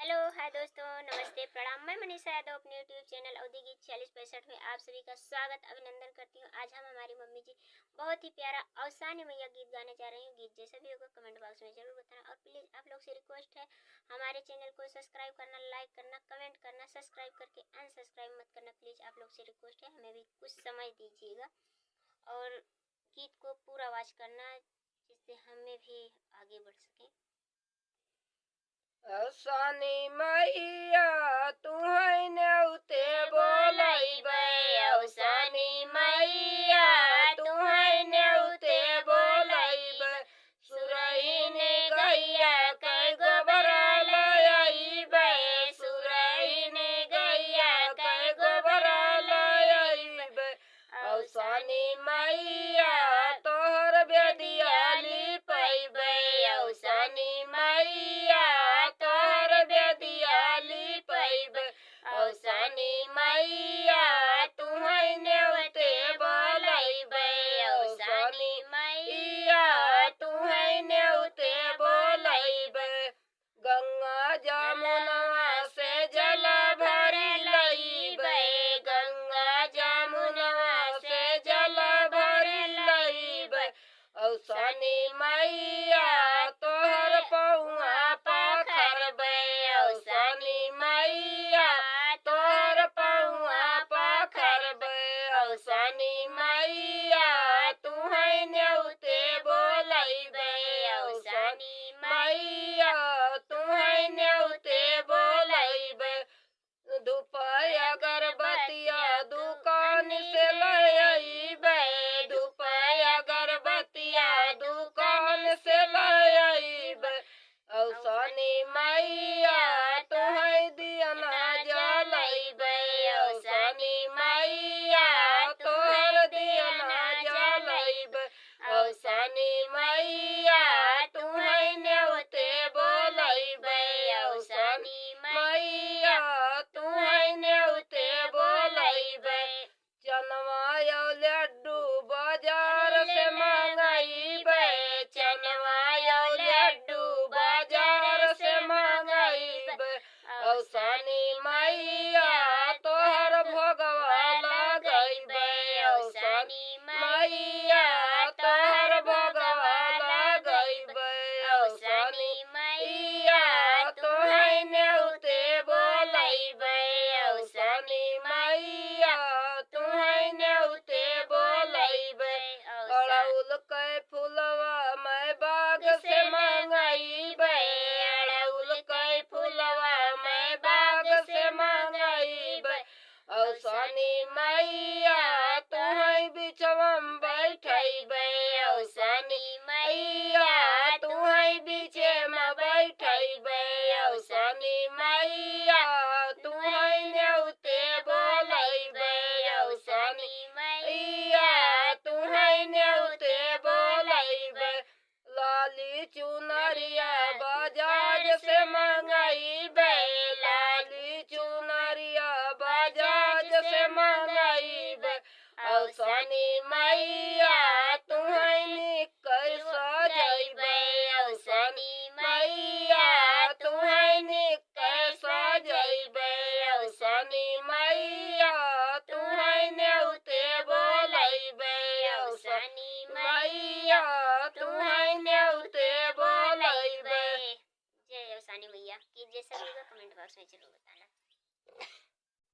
Hello hi दोस्तों, नमस्ते प्रणाम। मैं मनीषा यादव अपने यूट्यूब चैनल अवधि गीत 4665 में आप सभी का स्वागत अभिनंदन करती हूँ। आज हम हमारी मम्मी जी बहुत ही प्यारा अवसानी मैया गीत गाने जा रही हूँ। गीत जैसा भी होगा कमेंट बॉक्स में जरूर बताना और प्लीज़ आप लोग से रिक्वेस्ट है हमारे चैनल को सब्सक्राइब करना, लाइक करना, कमेंट करना, सब्सक्राइब करके अनसब्सक्राइब मत करना प्लीज़। आप लोग से रिक्वेस्ट है, हमें भी कुछ समझ दीजिएगा और गीत को पूरा वॉच करना जिससे हमें भी आगे बढ़ सकें। अवसानी मैया तुहै नेउते बोलैबै, अवसानी मैया तुहै नेउते बोलैबै। सुरहिने गैया कै गोबर लयैबै, सुरहिने गैया कै गोबर लयैबै। अवसानी मैया तोहर बेदिया लिपैबै, अवसानी मैया तोहर बेदिया लिपैबै। अवसानी मैया तुहै नेउते बोलैबै, अवसानी मैया तुहै नेउते बोलैबै। गंगा जमुनवा से जल भर लैबै, गंगा जमुनवा से जल भर लैबै। अवसानी मैया तोहर पौआ पाखरबै, अवसानी मैया तोहर पौआ पाखरबै। अवसानी मैया तुहै नेउते बोलैबै, अवसानी मैया तुहै नेउते बोलैबै। धूप अगरबत्तिया दुकान से लयैबै, धूप अगरबत्तिया दुकान से लयैबै। अवसानी मैया तुहै दियना जलैबै, अवसानी मैया तोहर दियना जलैबै। अवसानी मैया तुहै नेउते बोलैबै, अवसानी मैया तुहै नेउते बोलैबै। चनवा औ लड्डू बाजार से मंगैबै, चनवा औ लड्डू बाजार से मंगैबै। अवसानी मैया तोहर भोगवा लगैबै, अवसानी मैया तोहर भोगवा लगैबै। अवसानी मैया तुहै नेउते बोलैबै, अवसानी मैया तुहै नेउते बोलैबै। अड़हुल कै फुलवा मैं बाग से मंगैबै, अड़हुल कै फुलवा मैं बाग से मंगैबै। अवसानी मैया तुहै बिचवम बैठैबै, अवसानी मैया तुहै बीचे में बैठैबै। अवसानी मैया तुहै नेउते बोलैबै, अवसानी मैया तुहै नेउते बोलैबै। लाली चुनरिया बजाज से मंगैबै, लाली चुनरिया बजाज से मंगैबै। अवसानी मैया तुहै निकै सजैबै, अवसानी मैया तुहै निकै सजैबै। अवसानी मैया तुहै नेउते बोलैबै, अवसानी मैया तुहै नेउते बोलैबै। जय अवसानी मैया। कि जैसा भी होगा कमेंट बॉक्स में जरूर बताना।